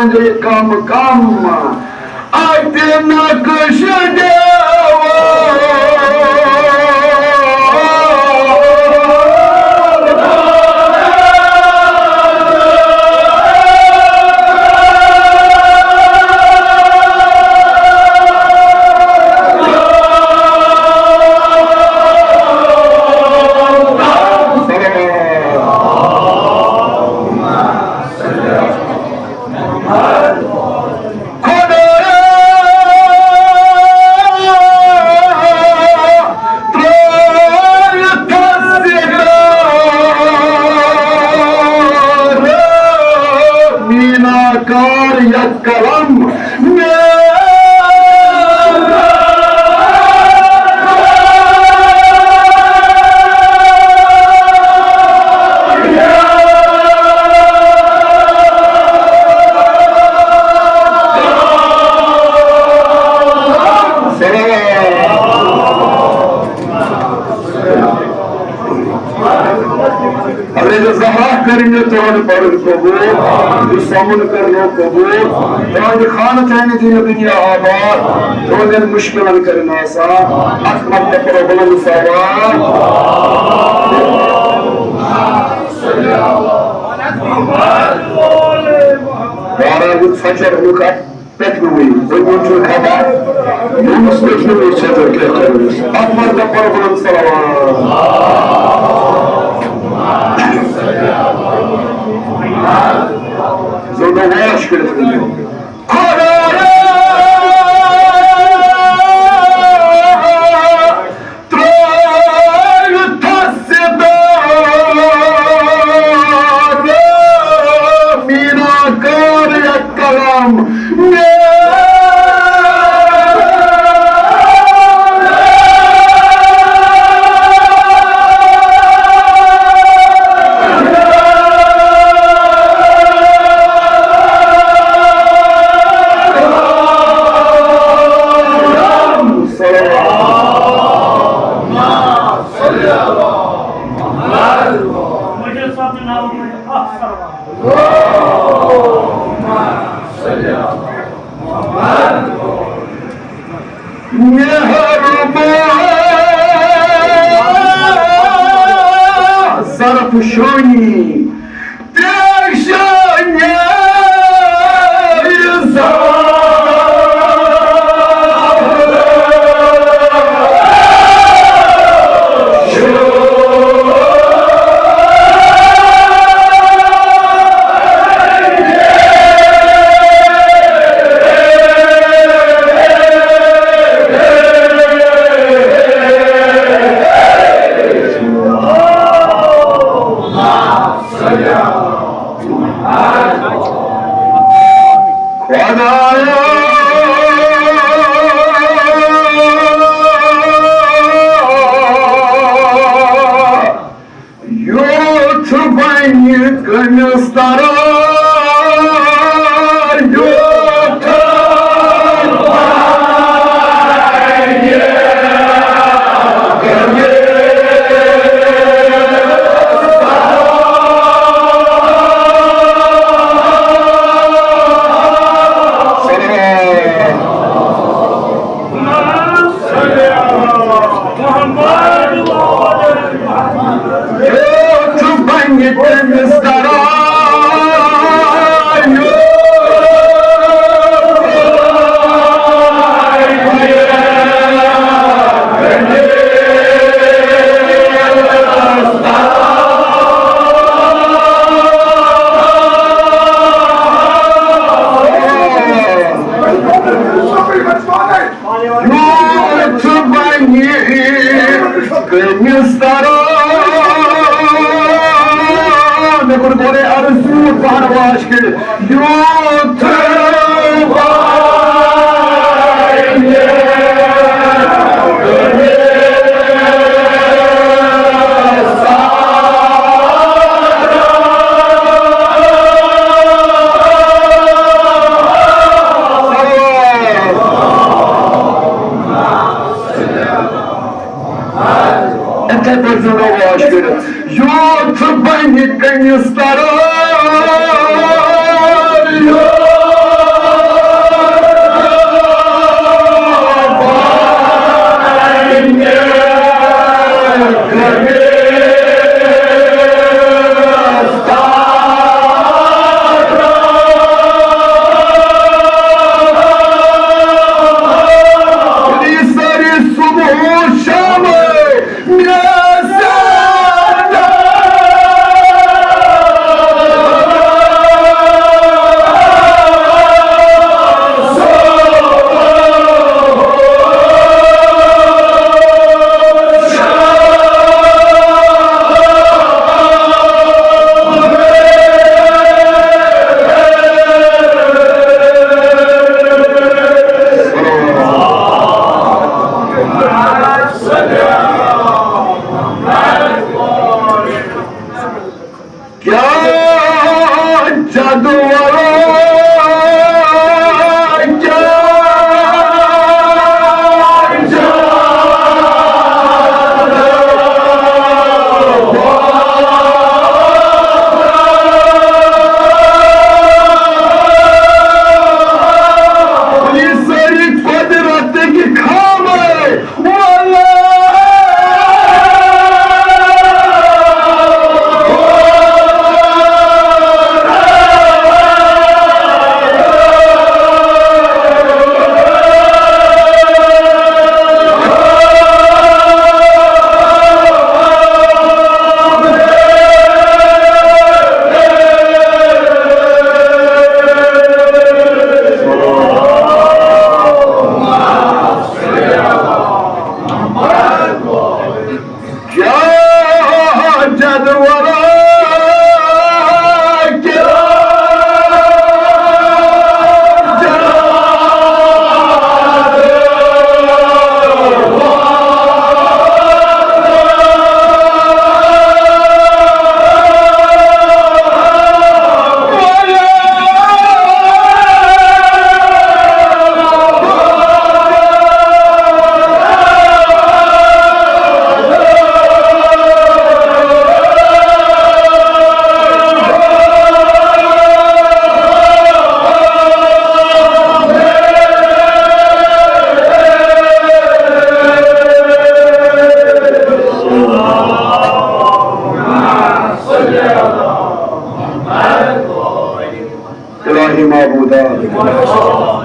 म्हणजे काम काम आते नकश देवा सामन करनो कबूल ताकि खाना चाहने थी दुनिया आबाद तो दिन मुश्किल करना सा अकमत पर बुलंद सवार वारा गुड फजर लुका पेटनुई कोई मुझे खाता यूनुस पेटनुई सजर के अकमत पर बुलंद सवार Zorba ne aşk edildi? Karara troy tasdar minakar yakalam Шони, трещание YouTube не стараю.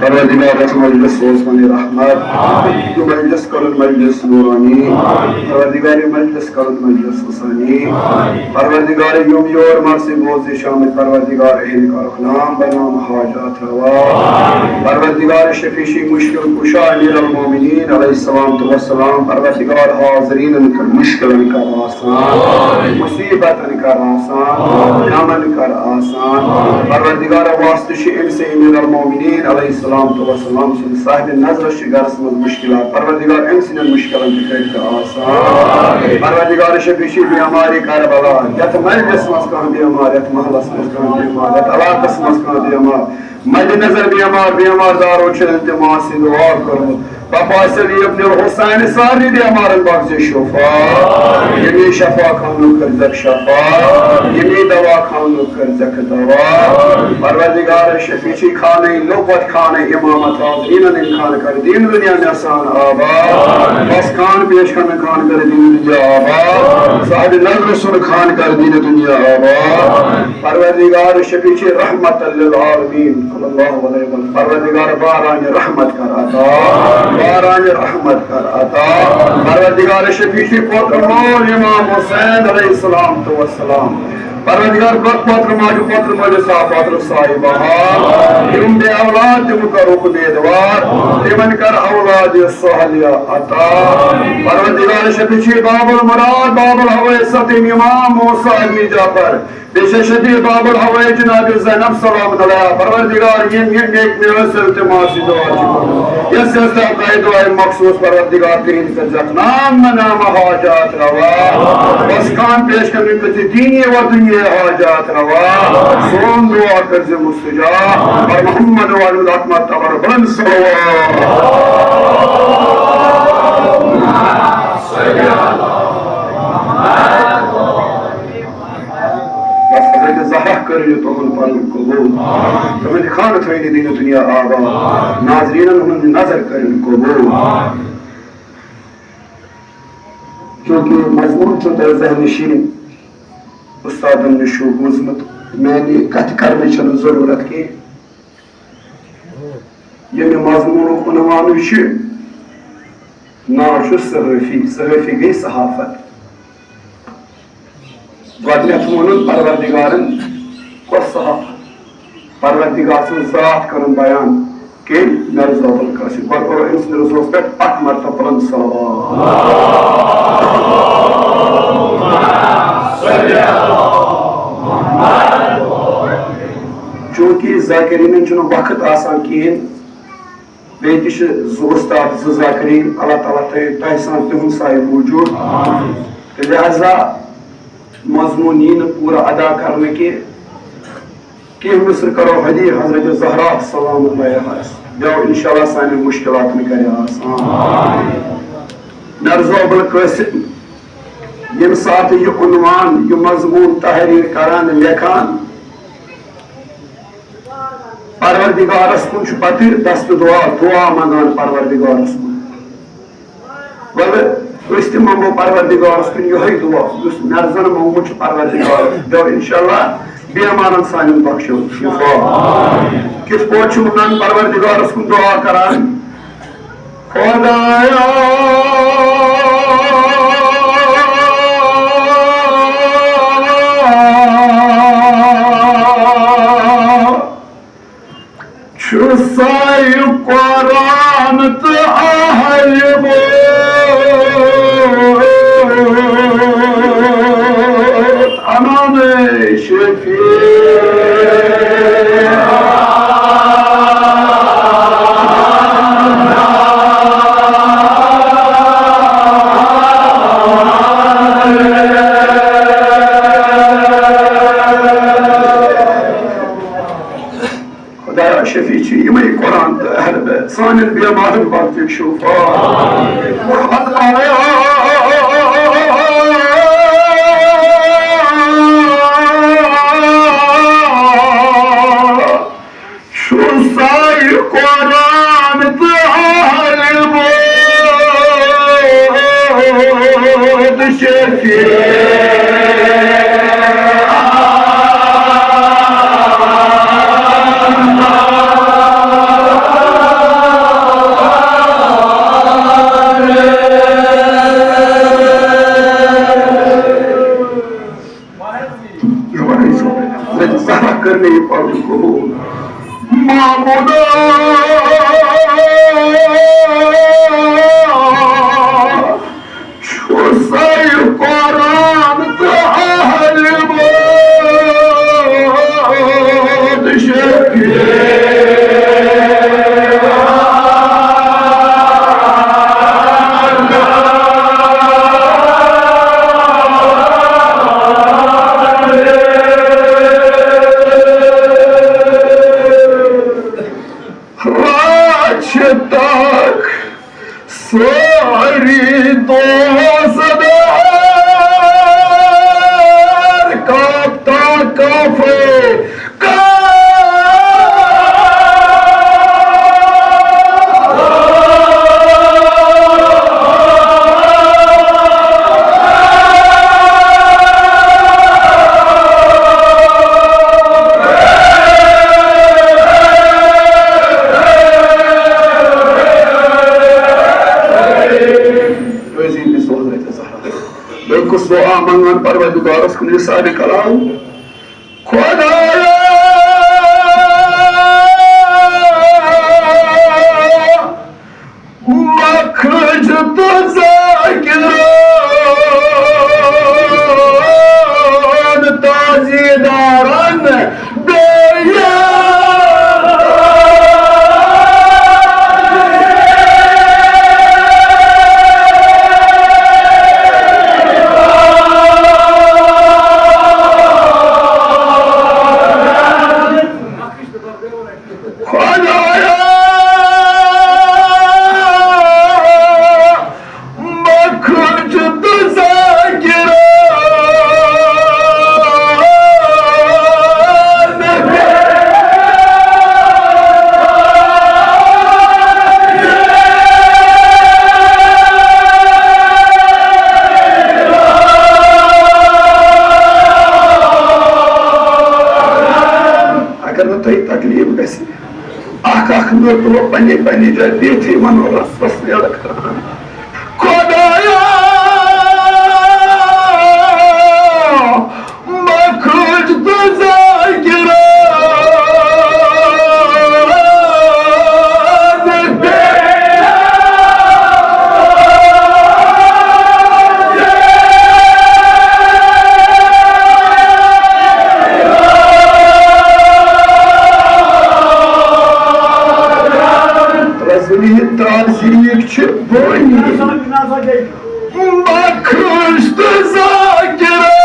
परवरदिगार इस मजलिस रोज़ानी रहमत, जो मजलिस करुन मजलिस नूरानी, परवरदिगार मजलिस करुन मजलिस हुसैनी, परवरदिगार यूम योर मर्सी बोझ शामिल, परवरदिगार अहल का खुलाम बनाम हाजात रवा, परवरदिगार शफीशी मुश्किल कुशा अमीरुल मोमिनीन अलैहिस्सलाम तो वस्सलाम, परवरदिगार हाज़रीन का मुश्किल का आसान, मुसीबत का आसान, अमन का आसान, परवरदिगार वास्ते इनसे अमीरुल मोमिनीन अलैहिस्सलाम तो वस्सलाम से साहिब नजर शिगर समझ मुश्किलात, परवरदिगार इनसे मुश्किल का आसान, परवरदिगार शफीशी भी हमारी करबला यत मजलिस मस्कान भी हमारे यत महलस मस्कान भी हमारे यत अलाकस मस्कान भी हमारे मद नजर भी हमार दारो चलते मां से दुआ करो पापा सली अब्दुल हुसैन सारी भी हमारे बख्श शफा, यमी शफा खानो कर जक शफा, यमी दवा खानो कर जक दवा, परवरदिगार शफीची खाने लोबत खाने इमामत हाज़रीन ने खान कर दीन दुनिया में आसान आबाद, बस खान पेश खान कर दीन दुनिया आबाद, साहिब नज़र सुन खान कर दीन दुनिया आबाद, परवरदिगार शफीची रहमत लिल आलमीन सल्लल्लाहु अलैहि वसल्लम, परवरदिगार बारान रहमत कर अता, बारान रहमत कर अता, परवरदिगार शफीशी पोत्र मौल इमाम हुसैन अलैहिस्सलाम तो वस्सलाम, परवरदिगार पोत्र माजू पोत्र मजसा पोत्र साहिबा, तुम दे औलाद तुम करो उम्मीदवार, तिमन कर औलाद सोहलिया अता, परवरदिगार शफीशी बाबुल मुराद बाबुल हवे सतीम इमाम मूसा इब्न जाफर, बेशशदी बाबुल हवे जनाब ज़ैनब सलाम अलैहा, परवरदिगार ये नेक निवसल तमासी दुआ चिको, यस यस कायद दुआ मखसूस परवरदिगार तीन का जखनाम नाम हाजात रवा, बस खान पेश करने के दीनी व दुनिया हाजात रवा, सोम दुआ कर जे मुस्तजा और मोहम्मद व अल रहमत तबर बुलंद करिए तो हम पालन कबूल, तुम्हें खान थैली दीन दुनिया आबा, नाज़रीन हम नजर करें कबूल, क्योंकि मजमून तो ज़हनशीन उस्तादन ने शो गुज़मत मैंने कथ करने चल जरूरत की, ये मजमून उन्वान विषय नाशु सहफ़ी गई सहाफत, वादनेत मोनन परवरदिगारन परवरदिगार से ज़ात करन बयान के नरज़ाबल कासिम पर इस रसूल पे अक मर्तबा चूंकि ज़ाकिरीन चुन वक्त आसान कहें बेतिश ज़ोस्ताद ज़ाकिरीन अल्लाह ताला तहसान तुम साहिब मौजूद, लिहाजा मज़मूनीन पूरा अदा करने के मिस्र करो हदी हजरत ज़हरा सलाम जाओ इंशाअल्लाह सानी मुश्किलात में करे आसान, नरज़ाबुल कासिम यम साथ ये उन्वान ये मज़मून तहरीर करान लेखान परवरदिगारस कुन पति दस्त दुआ मंगान परवरदिगारस कुन वल मंगो परवरदिगारस कुन यही दुआ नरजन मंगो परवरदिगार दो इंशाअल्लाह बेमानन सानिन बख्शो शिफा किस पोच मुनन परवरदिगारस कुन दुआ करान खुदाया साई कुरान तो आहलबो अनाने शफी सान बेमार वक्त शुफा शुसाई कुरान तो Shafi Parvardigaros kuni sari kalam Khudaya makhj to zakiran tazidaran beya तो पन्नी पन्नी जाती थी मनोरस बस लगता खुदाया मैं खोज तो जागिरा Tazik çıkboni bakıştı zakira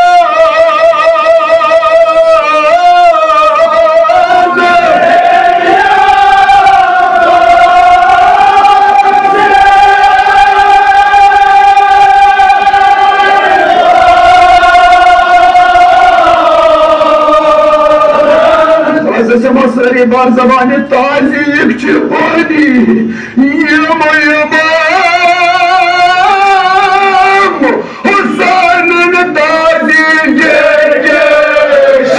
Masari bar zamanı tazik çıkboni Yama yamam Husan'ın tazik gergeş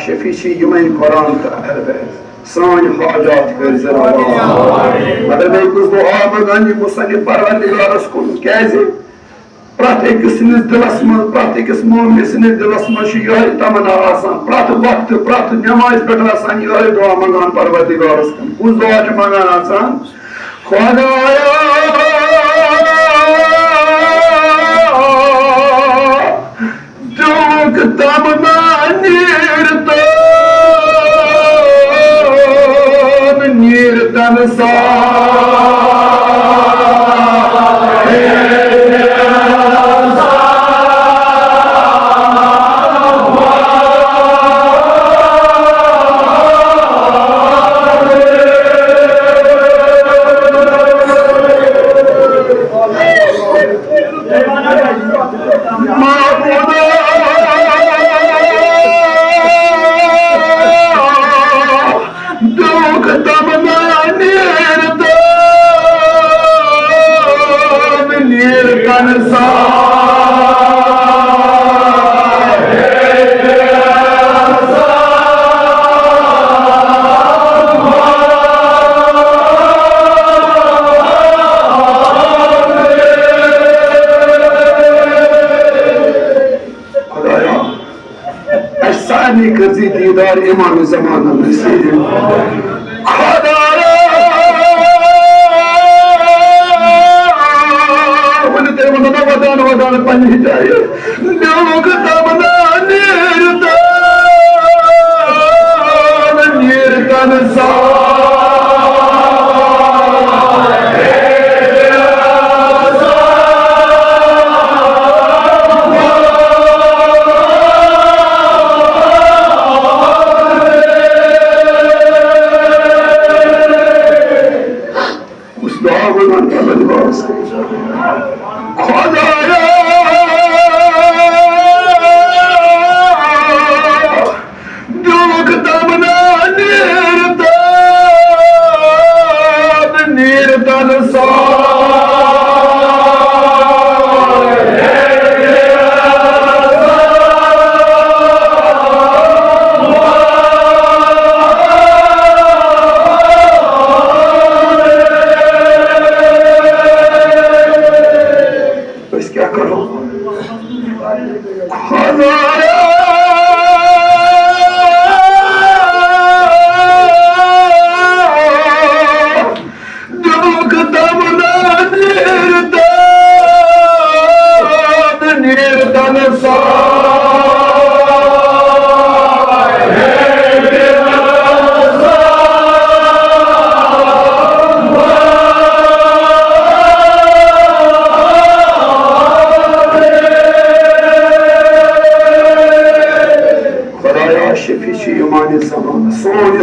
Şefisi yemeğin Kur'an'da elbet. Sani hacat verzer Allah. Mada beykuz dua magani musani parvardigaros kun kezi. Pratekisiniz dilasma, pratekis mu'minisiniz dilasma şu yari tamana asan. Pratı vakti, pratı namaz betrasan yari dua magan parvardigaros kun. Uz duacı magan asan. Khudaya duk tamna nirtan sa दीदार इमाम ज़माना नसीब खुदाया वने ते वदन वदन वदन पंजी जाए लोग तमना निर्तन सा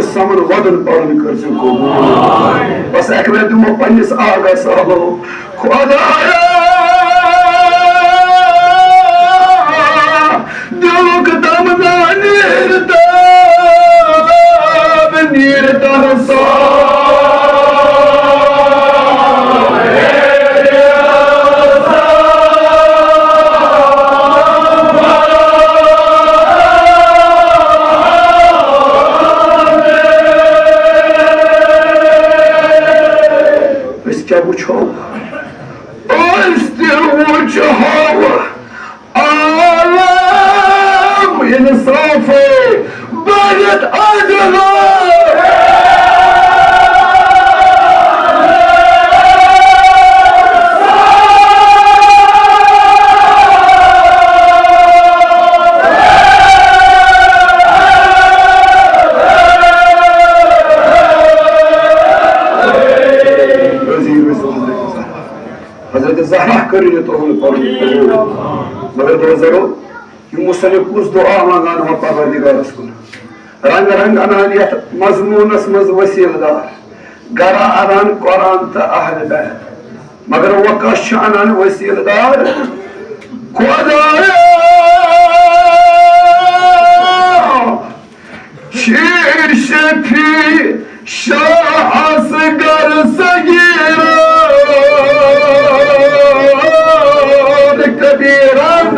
समर वदन पालन कर सको बस एक बार तुम पन्निस आगा सालो खुदाया दुख तमना निर्तन सा मगर दोस्तों ये मुसलिम कुछ दुआ मांगान हो परवरदिगारस कुन रंग रंग अनानियत मजमूनस मज वसीलदार गरा अनान कुरान त अहल बैत मगर वकश अनान वसीलदार खुदाया शीर शफी शाह असगर सगीरा कबीरन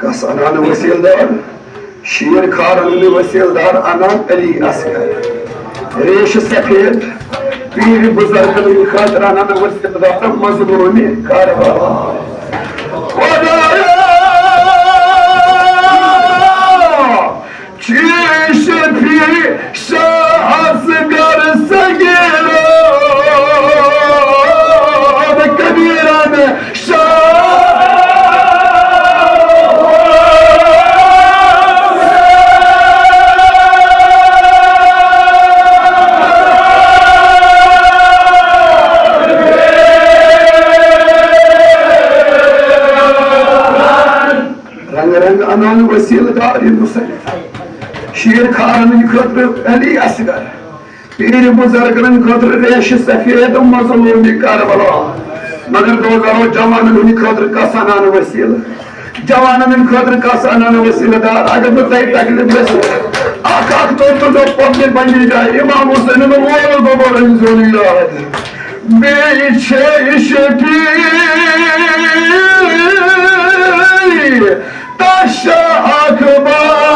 कस अनान वसीलदार शीर खारन वसीलदार अनान अली असगर रेश सफेद पीर बुजुर्ग खातर अनान वसीलदार मजबूनी कारवा खुदाया चीश भी शाह असगर सगीरा कबीरन अनान वसीलदार मुसलिम शीर खान खतर अली असगर पीर बुजुर्गन खतर रेश सफेद मजलूम करबला मगर दोस्तों जवान खतर कस अनान वसील जवान खतर कस अनान वसीलदार अगर बह तकलीफ तो पत्नी बनी जाए इमाम हुसैन वो गोबर taşa akbar.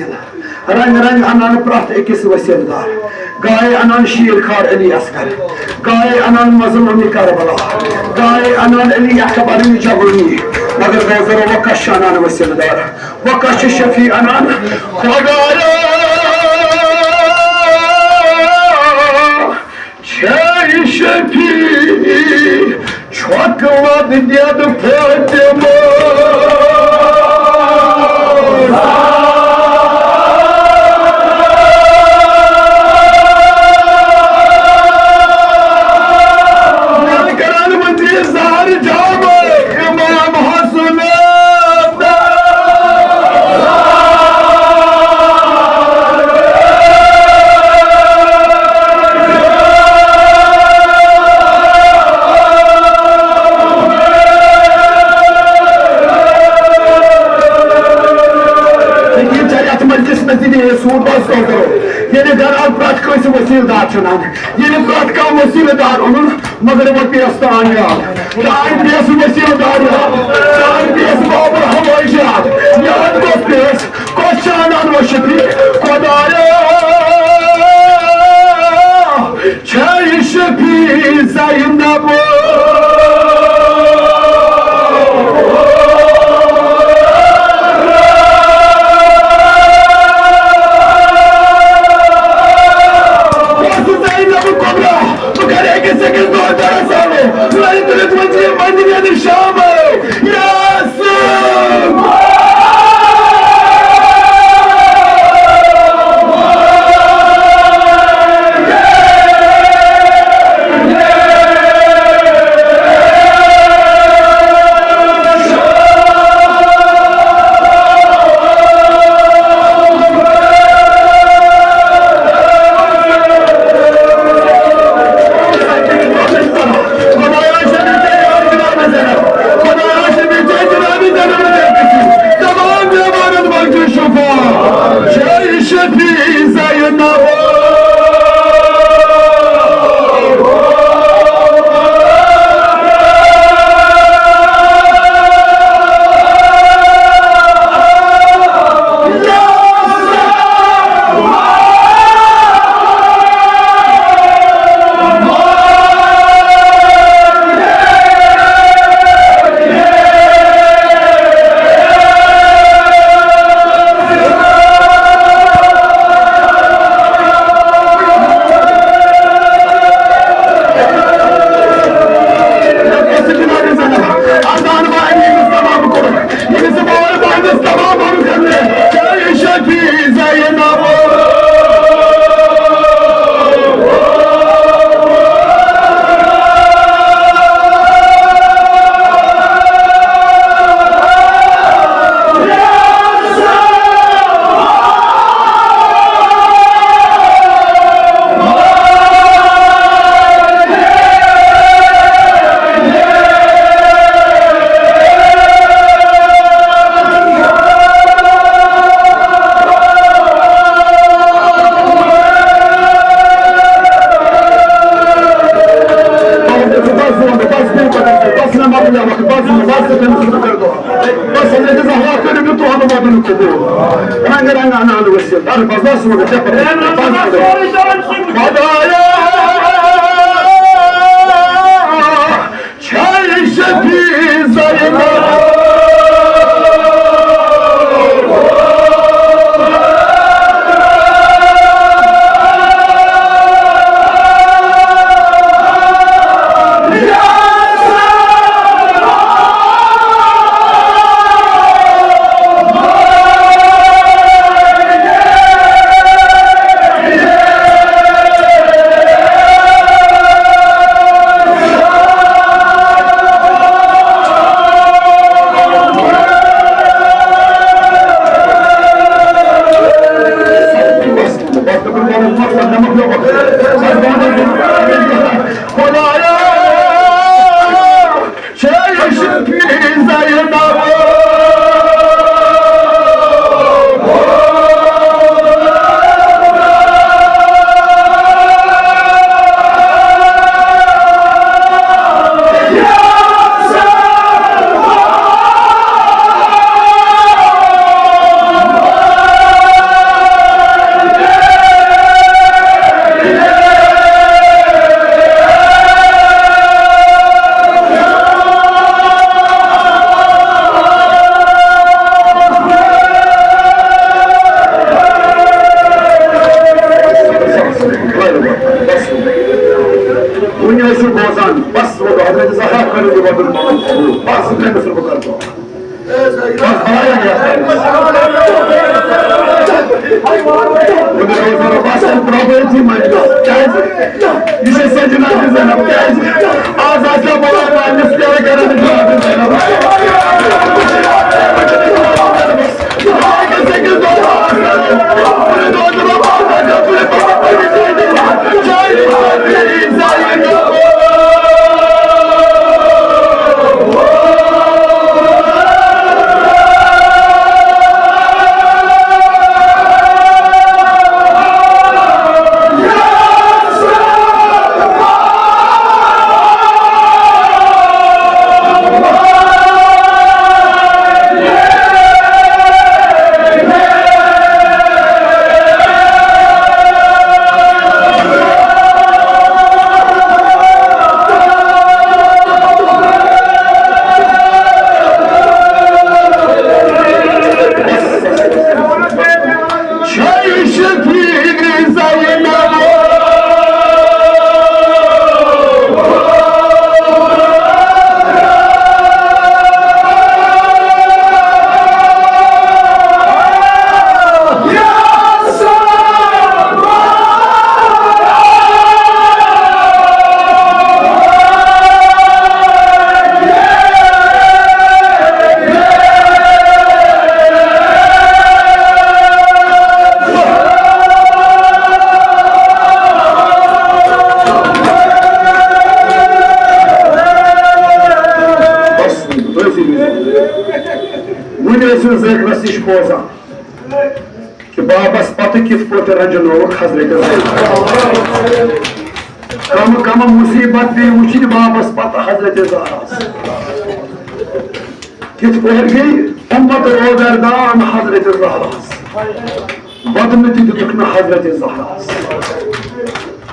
वसीला रंग रंग अनान प्राप्त अकिस वसीलदार गाय अनान शीर खार अली असगर गाय अनान मजलूम करबला गाय अनान अली अकबर जबरी मगर गौजर वकश अनान वसीलदार वकश शफी अनान खुदाया Çay şefi çokladı dedi Fatıma Ankara'nın tezahür camı İmam Hasan'ı Yeni karar pratikası vasiledar çınan, yeni pratikal vasiledar onun mağrıba piyasada anıyal. Daim piyası vasiledar ya, daim piyası babur havaycılar. Yalan koz piyas, koz çağınan vaşıpi, kodaya. Çay şepi zayında bu. بالموت بس من مثل بكرته property majlis geldi. İşe seçilen Zeynep geldi. Azatla bana müftüye göre bir cevabı Zeynep. Herkes 8 dolar. Bunu dolduramam. Cahil insan yok. Esposa que baba spata que fote rajano Hazrat kama musibat de uchi baba spata Hazrat Zahra kit pergi ummat oderdan Hazrat Zahra badmeti dukna Hazrat Zahra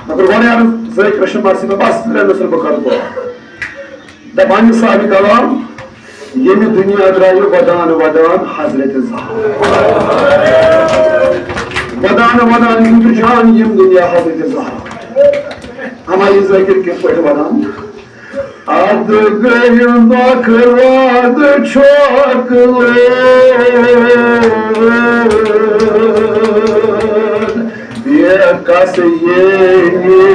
magar vane yar zay Krishna marsi mein bas le nasl bakarbo da bani sahibi kalam yemi dünyadayı vadan Hazreti Zahra. Vadan yutacağın yem dünya Hazreti Zahra. Ama izlekir ki koydu vadan. Adı gıyında kırladı çokluğun bir kası yeni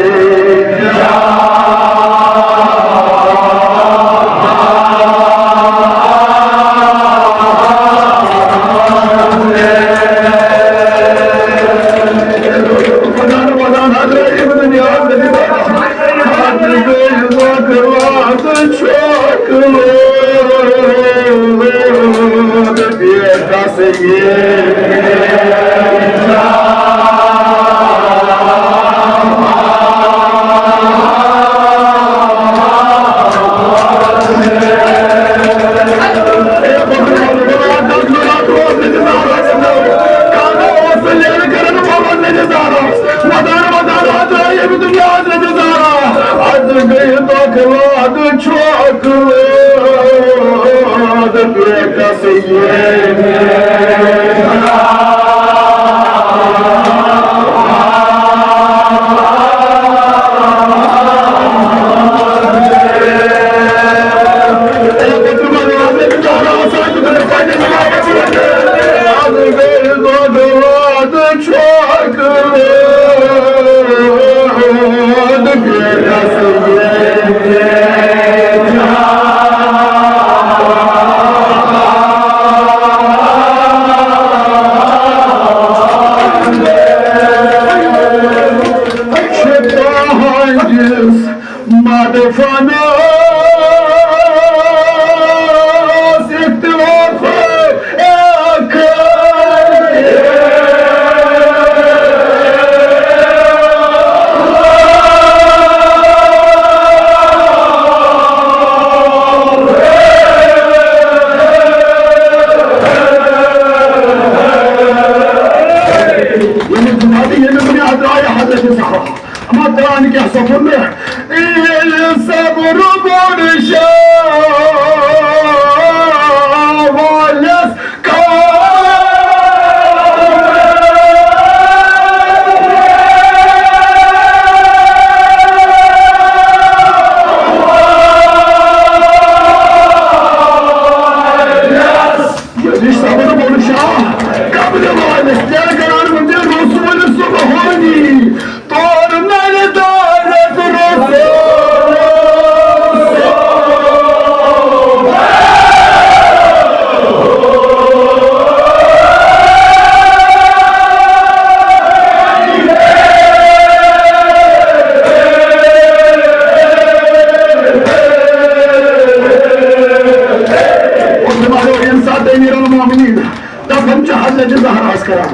Hazreti Zahra askaran.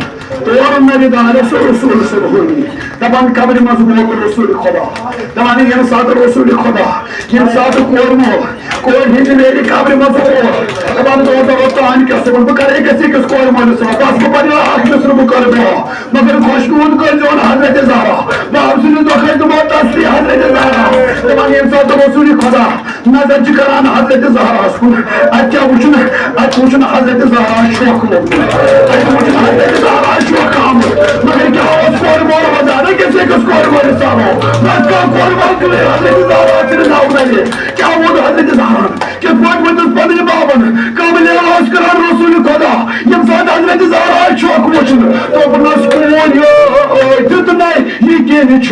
Doğru medida Resul Subhuni. Taban kabri mazmur Resul Khuda. Taban yem sadır Resul Khuda. Yem sadır kormo. Kor hindi meri kabri mazmur. Taban doğru da ani kasım. Bu kare kesi kız kormo Resul. Bas bu bari akşam bu kare bu. Mगर खुशबूद कर जो हजरत ज़हरा बावजूद दखल तो बहुत असली हजरत ज़हरा तमाम इंसान तो रसूल खुदा नजर जिकरान हजरत ज़हरा सुन अच्छा उचन हजरत ज़हरा शौक हो अच्छा उचन हजरत ज़हरा शौक काम मगर क्या स्कोर बोल बता ना कैसे का स्कोर बोल सालो बस का स्कोर बोल के हजरत ज़हरा तेरे नाम में क्या वो हजरत ज़हरा के पॉइंट में तो पदे बाबन काबिल अस्करान रसूल खुदा इंसान हजरत ज़हरा शौक उचन तो अपना score yo, tonight you get it